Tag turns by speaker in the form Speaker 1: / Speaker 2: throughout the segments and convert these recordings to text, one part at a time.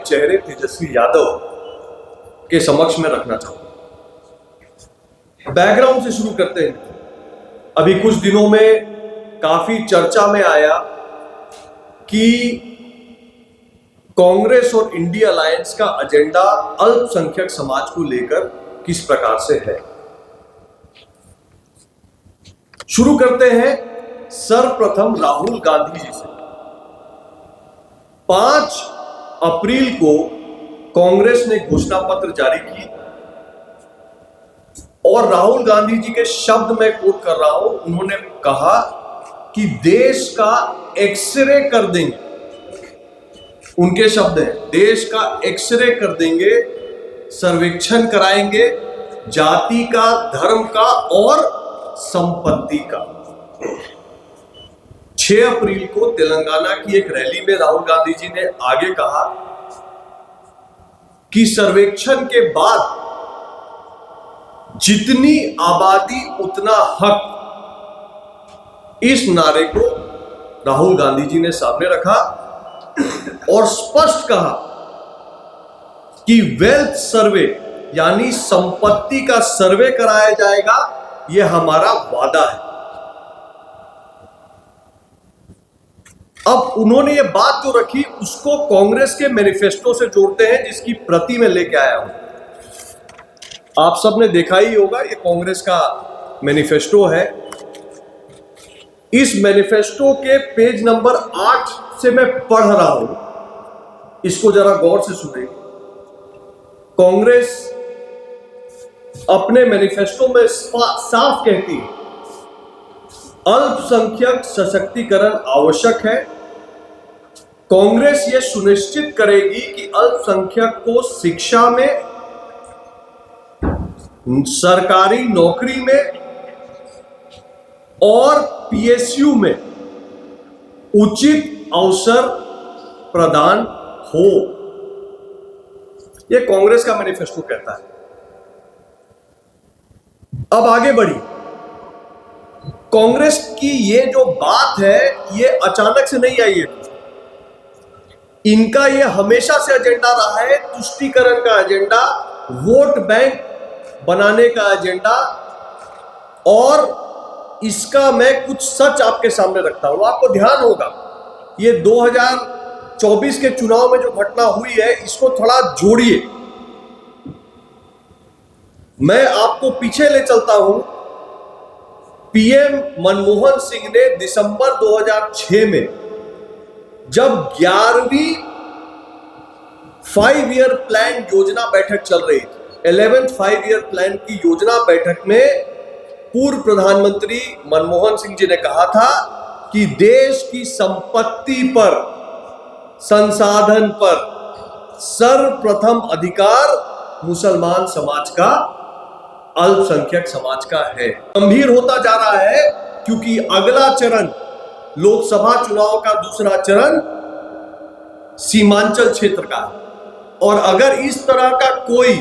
Speaker 1: चेहरे तेजस्वी यादव के समक्ष में रखना चाहूंगा। बैकग्राउंड से शुरू करते हैं। अभी कुछ दिनों में काफी चर्चा में आया कि कांग्रेस और इंडिया अलायंस का एजेंडा अल्पसंख्यक समाज को लेकर किस प्रकार से है। शुरू करते हैं सर्वप्रथम राहुल गांधी जी से। 5 अप्रैल को कांग्रेस ने घोषणा पत्र जारी की और राहुल गांधी जी के शब्द मैं कोट कर रहा हूं। उन्होंने कहा कि देश का एक्सरे कर देंगे। उनके शब्द हैं, देश का एक्सरे कर देंगे, सर्वेक्षण कराएंगे, जाति का, धर्म का और संपत्ति का। 6 अप्रैल को तेलंगाना की एक रैली में राहुल गांधी जी ने आगे कहा कि सर्वेक्षण के बाद जितनी आबादी उतना हक। इस नारे को राहुल गांधी जी ने सामने रखा और स्पष्ट कहा कि वेल्थ सर्वे यानी संपत्ति का सर्वे कराया जाएगा, यह हमारा वादा है। अब उन्होंने ये बात जो रखी उसको कांग्रेस के मैनिफेस्टो से जोड़ते हैं, जिसकी प्रति में लेके आया हूं। आप सबने देखा ही होगा, ये कांग्रेस का मैनिफेस्टो है। इस मैनिफेस्टो के पेज नंबर 8 से मैं पढ़ रहा हूं, इसको जरा गौर से सुने। कांग्रेस अपने मैनिफेस्टो में साफ कहती है, अल्पसंख्यक सशक्तिकरण आवश्यक है। कांग्रेस यह सुनिश्चित करेगी कि अल्पसंख्यक को शिक्षा में, सरकारी नौकरी में और पीएसयू में उचित अवसर प्रदान हो। यह कांग्रेस का मैनिफेस्टो कहता है। अब आगे बढ़ी। कांग्रेस की ये जो बात है, ये अचानक से नहीं आई है। इनका ये हमेशा से एजेंडा रहा है, तुष्टीकरण का एजेंडा, वोट बैंक बनाने का एजेंडा। और इसका मैं कुछ सच आपके सामने रखता हूं। आपको ध्यान होगा, ये 2024 के चुनाव में जो घटना हुई है, इसको थोड़ा जोड़िए। मैं आपको पीछे ले चलता हूं। पीएम मनमोहन सिंह ने दिसंबर 2006 में जब 11वीं 5 ईयर प्लान योजना बैठक चल रही थी, 11th 5 ईयर प्लान की योजना बैठक में पूर्व प्रधानमंत्री मनमोहन सिंह जी ने कहा था कि देश की संपत्ति पर, संसाधन पर सर्वप्रथम अधिकार मुसलमान समाज का, अल्पसंख्यक समाज का है। गंभीर होता जा रहा है क्योंकि अगला चरण, लोकसभा चुनाव का दूसरा चरण सीमांचल क्षेत्र का है। और अगर इस तरह का कोई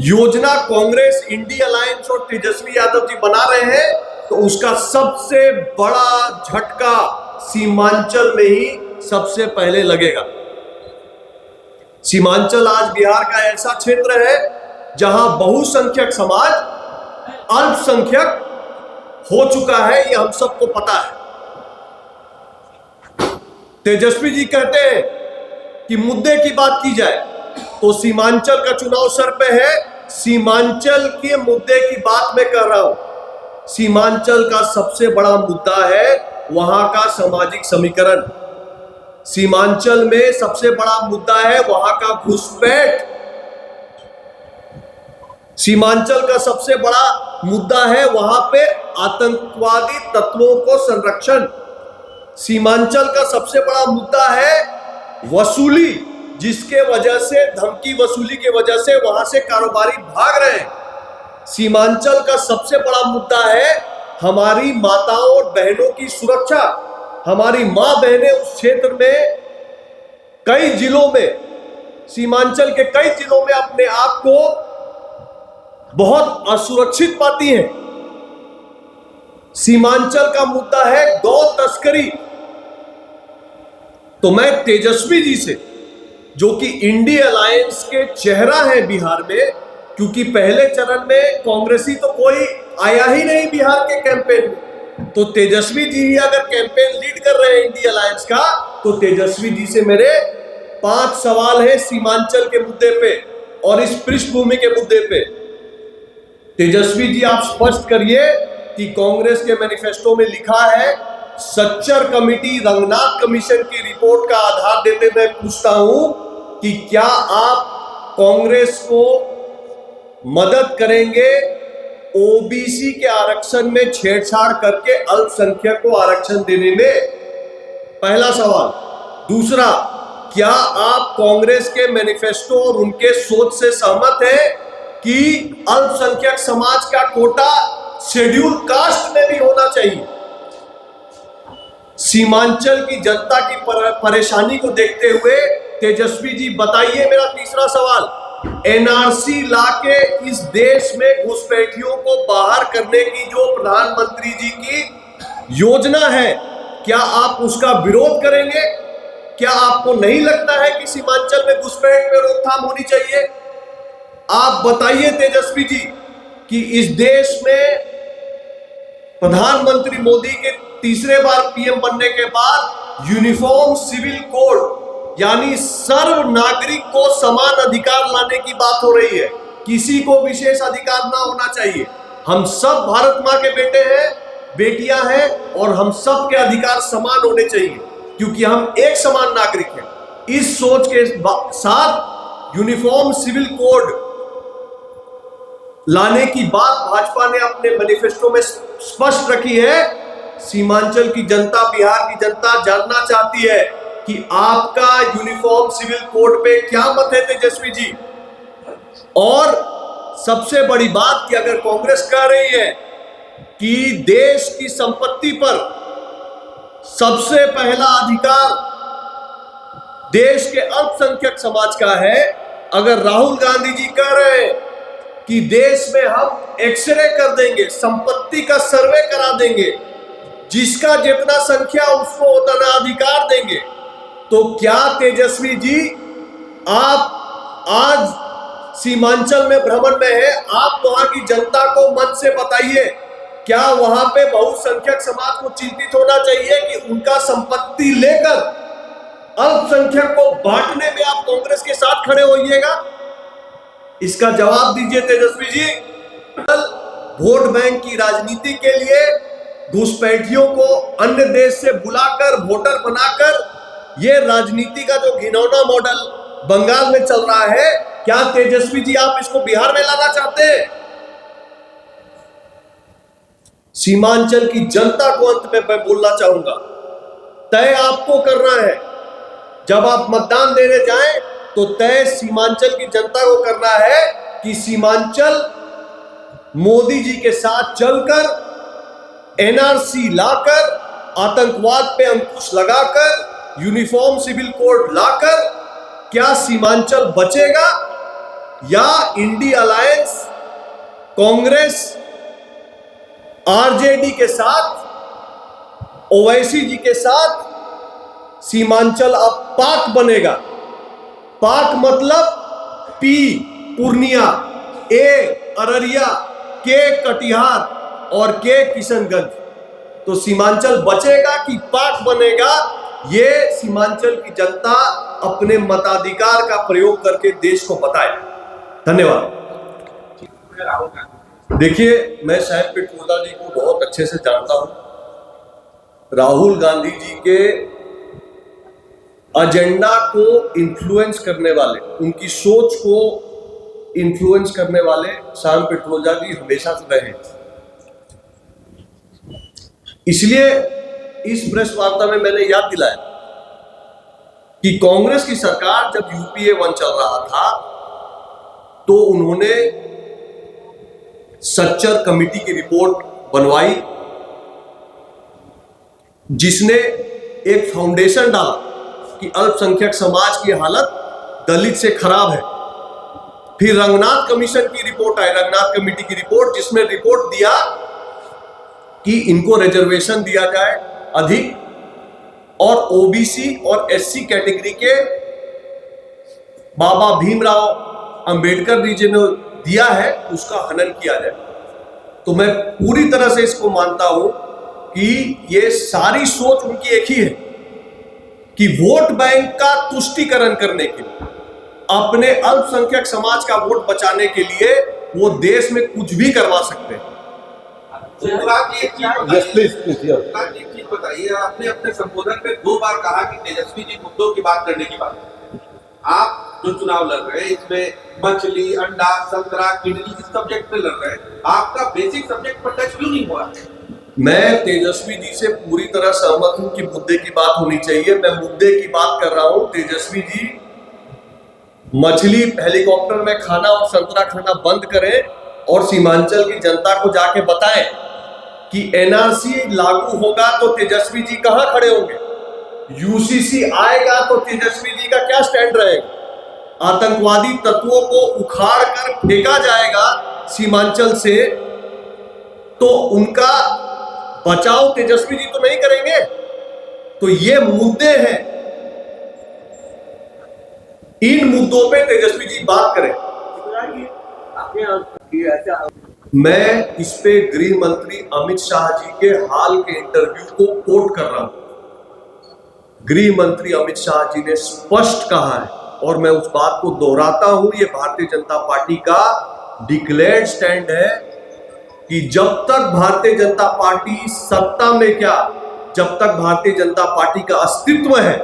Speaker 1: योजना कांग्रेस, इंडिया अलायंस और तेजस्वी यादव जी बना रहे हैं, तो उसका सबसे बड़ा झटका सीमांचल में ही सबसे पहले लगेगा। सीमांचल आज बिहार का ऐसा क्षेत्र है जहां बहुसंख्यक समाज अल्पसंख्यक हो चुका है, यह हम सबको पता है। तेजस्वी जी कहते हैं कि मुद्दे की बात की जाए तो सीमांचल का चुनाव सर पे है। सीमांचल के मुद्दे की बात मैं कर रहा हूं। सीमांचल का सबसे बड़ा मुद्दा है वहां का सामाजिक समीकरण। सीमांचल में सबसे बड़ा मुद्दा है वहां का घुसपैठ। सीमांचल का सबसे बड़ा मुद्दा है वहां पे आतंकवादी तत्वों को संरक्षण। सीमांचल का सबसे बड़ा मुद्दा है वसूली, जिसके वजह से, धमकी वसूली के वजह से वहां से कारोबारी भाग रहे हैं। सीमांचल का सबसे बड़ा मुद्दा है हमारी माताओं और बहनों की सुरक्षा। हमारी मां बहनें उस क्षेत्र में, कई जिलों में, सीमांचल के कई जिलों में अपने आप को बहुत असुरक्षित पाती हैं। सीमांचल का मुद्दा है गौ तस्करी। तो मैं तेजस्वी जी से जो कि इंडी अलायंस के चेहरा है बिहार में, क्योंकि पहले चरण में कांग्रेसी तो कोई आया ही नहीं बिहार के कैंपेन में, तो तेजस्वी जी ही अगर कैंपेन लीड कर रहे हैं इंडी अलायंस का, तो तेजस्वी जी से मेरे 5 सवाल है सीमांचल के मुद्दे पे और इस पृष्ठभूमि के मुद्दे पे। तेजस्वी जी आप स्पष्ट करिए कि कांग्रेस के मैनिफेस्टो में लिखा है सच्चर कमेटी रंगनाथ कमीशन की रिपोर्ट का आधार देते मैं पूछता हूं कि क्या आप कांग्रेस को मदद करेंगे ओबीसी के आरक्षण में छेड़छाड़ करके अल्पसंख्यक को आरक्षण देने में? पहला सवाल। दूसरा, क्या आप कांग्रेस के मैनिफेस्टो और उनके सोच से सहमत हैं कि अल्पसंख्यक समाज का कोटा शेड्यूल कास्ट में भी होना चाहिए? सीमांचल की जनता की परेशानी को देखते हुए तेजस्वी जी बताइए, मेरा तीसरा सवाल, एनआरसी ला के इस देश में घुसपैठियों को बाहर करने की जो प्रधानमंत्री जी की योजना है, क्या आप उसका विरोध करेंगे? क्या आपको नहीं लगता है कि सीमांचल में घुसपैठ पे रोकथाम होनी चाहिए? आप बताइए तेजस्वी जी कि इस देश में प्रधानमंत्री मोदी के तीसरे बार पीएम बनने के बाद यूनिफॉर्म सिविल कोड यानी सर्व नागरिक को समान अधिकार लाने की बात हो रही है, किसी को विशेष अधिकार ना होना चाहिए। हम सब भारत मां के बेटे हैं, बेटियां हैं और हम सब के अधिकार समान होने चाहिए क्योंकि हम एक समान नागरिक हैं। इस सोच के साथ यूनिफॉर्म सिविल कोड लाने की बात भाजपा ने अपने मैनिफेस्टो में स्पष्ट रखी है। सीमांचल की जनता, बिहार की जनता जानना चाहती है कि आपका यूनिफॉर्म सिविल कोड पे क्या मत है तेजस्वी जी। और सबसे बड़ी बात कि अगर कांग्रेस कह रही है कि देश की संपत्ति पर सबसे पहला अधिकार देश के अल्पसंख्यक समाज का है, अगर राहुल गांधी जी कह रहे हैं कि देश में हम एक्सरे कर देंगे, संपत्ति का सर्वे करा देंगे, जिसका जितना संख्या उसको उतना अधिकार देंगे, तो क्या तेजस्वी जी आप आज सीमांचल में भ्रमण में है, आप वहां की जनता को मन से बताइए, क्या वहां पे बहुसंख्यक समाज को चिंतित होना चाहिए कि उनका संपत्ति लेकर अल्पसंख्यक को बांटने में आप कांग्रेस के साथ खड़े होइएगा? इसका जवाब दीजिए तेजस्वी जी। वोट बैंक की राजनीति के लिए घुसपैठियों को अन्य देश से बुलाकर वोटर बनाकर ये राजनीति का जो घिनौना मॉडल बंगाल में चल रहा है, क्या तेजस्वी जी आप इसको बिहार में लाना चाहते हैं? सीमांचल की जनता को अंत में मैं बोलना चाहूंगा, तय आपको करना है। जब आप मतदान देने जाएं तो तय सीमांचल की जनता को करना है कि सीमांचल मोदी जी के साथ चलकर एनआरसी लाकर, आतंकवाद पे अंकुश लगाकर, यूनिफॉर्म सिविल कोड लाकर क्या सीमांचल बचेगा या इंडी अलायंस कांग्रेस आरजेडी के साथ, ओवैसी जी के साथ सीमांचल अब पाक बनेगा? पाक मतलब पी पूर्णिया, ए अररिया, के कटिहार और के किशनगंज। तो सीमांचल बचेगा कि पाक बनेगा, ये सीमांचल की जनता अपने मताधिकार का प्रयोग करके देश को बताए। धन्यवाद। देखिए, मैं साहेब पिटरोदा जी को बहुत अच्छे से जानता हूं। राहुल गांधी जी के एजेंडा को इन्फ्लुएंस करने वाले, उनकी सोच को इन्फ्लुएंस करने वाले श्याम पिट्रोदा जी हमेशा से रहे। इसलिए इस प्रेस वार्ता में मैंने याद दिलाया कि कांग्रेस की सरकार जब यूपीए 1 चल रहा था तो उन्होंने सच्चर कमेटी की रिपोर्ट बनवाई, जिसने एक फाउंडेशन डाला कि अल्पसंख्यक समाज की हालत दलित से खराब है। फिर रंगनाथ कमीशन की रिपोर्ट आई, रंगनाथ कमेटी की रिपोर्ट, जिसमें रिपोर्ट दिया कि इनको रिजर्वेशन दिया जाए अधिक और ओबीसी और एससी कैटेगरी के बाबा भीमराव अंबेडकर जी ने दिया है उसका हनन किया जाए। तो मैं पूरी तरह से इसको मानता हूं कि ये सारी सोच उनकी एक ही है कि वोट बैंक का तुष्टीकरण करने के लिए, अपने अल्पसंख्यक समाज का वोट बचाने के लिए वो देश में कुछ भी करवा सकते हैं।
Speaker 2: एक चीज बताइए, आपने अपने संबोधन में 2 बार कहा कि तेजस्वी जी मुद्दों की बात करने की बात। आप जो चुनाव लड़ रहे हैं इसमें मछली, अंडा, संतरा, किडनी इस सब्जेक्ट पे लड़ रहे हैं, आपका बेसिक सब्जेक्ट पर टच क्यों नहीं हुआ?
Speaker 1: मैं तेजस्वी जी से पूरी तरह सहमत हूं कि मुद्दे की बात होनी चाहिए। मैं मुद्दे की बात कर रहा हूं। तेजस्वी जी मछली हेलीकॉप्टर में खाना और संतरा खाना बंद करें और सीमांचल की जनता को जाके बताएं कि एनआरसी लागू होगा तो तेजस्वी जी कहां खड़े होंगे, यूसीसी आएगा तो तेजस्वी जी का क्या स्टैंड रहेगा, आतंकवादी तत्वों को उखाड़ कर फेंका जाएगा सीमांचल से तो उनका बचाव तेजस्वी जी तो नहीं करेंगे। तो ये मुद्दे हैं, इन मुद्दों पे तेजस्वी जी बात करें। मैं इस पे गृह मंत्री अमित शाह जी के हाल के इंटरव्यू को कोट कर रहा हूं। गृह मंत्री अमित शाह जी ने स्पष्ट कहा है और मैं उस बात को दोहराता हूं, ये भारतीय जनता पार्टी का डिक्लेयर्ड स्टैंड है कि जब तक भारतीय जनता पार्टी सत्ता में, क्या जब तक भारतीय जनता पार्टी का अस्तित्व है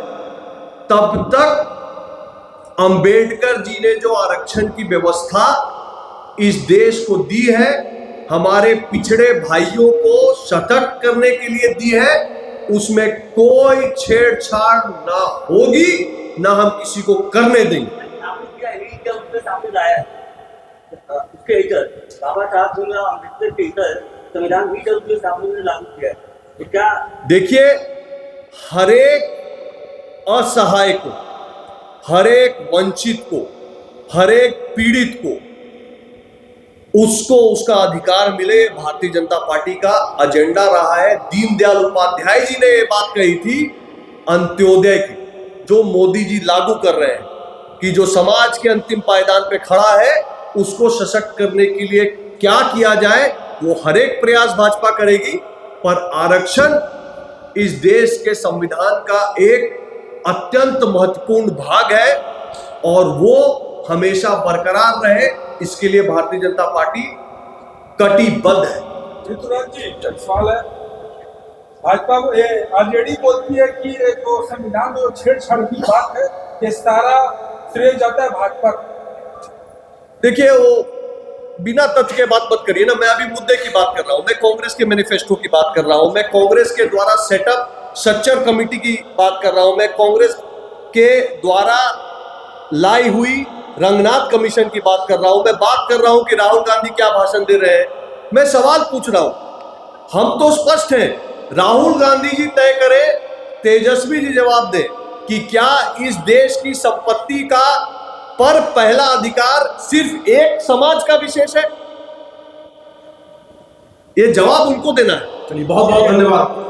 Speaker 1: तब तक अंबेडकर जी ने जो आरक्षण की व्यवस्था इस देश को दी है, हमारे पिछड़े भाइयों को सशक्त करने के लिए दी है, उसमें कोई छेड़छाड़ ना होगी, ना हम किसी को करने देंगे। बाबा साहब अम्बेडकर के इधर संविधान भी लागू किया है, तो क्या देखिए, हरेक असहाय को, हरेक वंचित को, हरेक पीड़ित को उसको उसका अधिकार मिले, भारतीय जनता पार्टी का एजेंडा रहा है। दीनदयाल उपाध्याय जी ने ये बात कही थी अंत्योदय की, जो मोदी जी लागू कर रहे हैं, कि जो समाज के अंतिम पायदान पे खड़ा है उसको सशक्त करने के लिए क्या किया जाए, वो हर एक प्रयास भाजपा करेगी। पर आरक्षण इस देश के संविधान का एक अत्यंत महत्वपूर्ण भाग है और वो हमेशा बरकरार रहे, इसके लिए भारतीय जनता पार्टी कटिबद्ध है।
Speaker 3: ऋतुराज जी, सवाल है, भाजपा को आरजेडी बोलती है कि जो संविधान में जो छेड़छाड़ की बात है ये सारा श्रेय जाता है भाजपा।
Speaker 1: देखिए, वो बिना तथ्य के बात मत करिए ना। मैं अभी मुद्दे की बात कर रहा हूं, मैं कांग्रेस के मैनिफेस्टो की बात कर रहा हूं, मैं कांग्रेस के द्वारा सेटअप सच्चर कमेटी की बात कर रहा हूं, मैं कांग्रेस के द्वारा लाई हुई रंगनाथ कमीशन की बात कर रहा हूं, मैं बात कर रहा हूं कि राहुल गांधी क्या भाषण दे रहे हैं। मैं सवाल पूछ रहा हूं, हम तो स्पष्ट हैं, राहुल गांधी जी तय करें, तेजस्वी जी जवाब दें कि क्या इस देश की संपत्ति का पर पहला अधिकार सिर्फ एक समाज का विशेष है? ये जवाब उनको देना है।
Speaker 2: चलिए, बहुत बहुत धन्यवाद।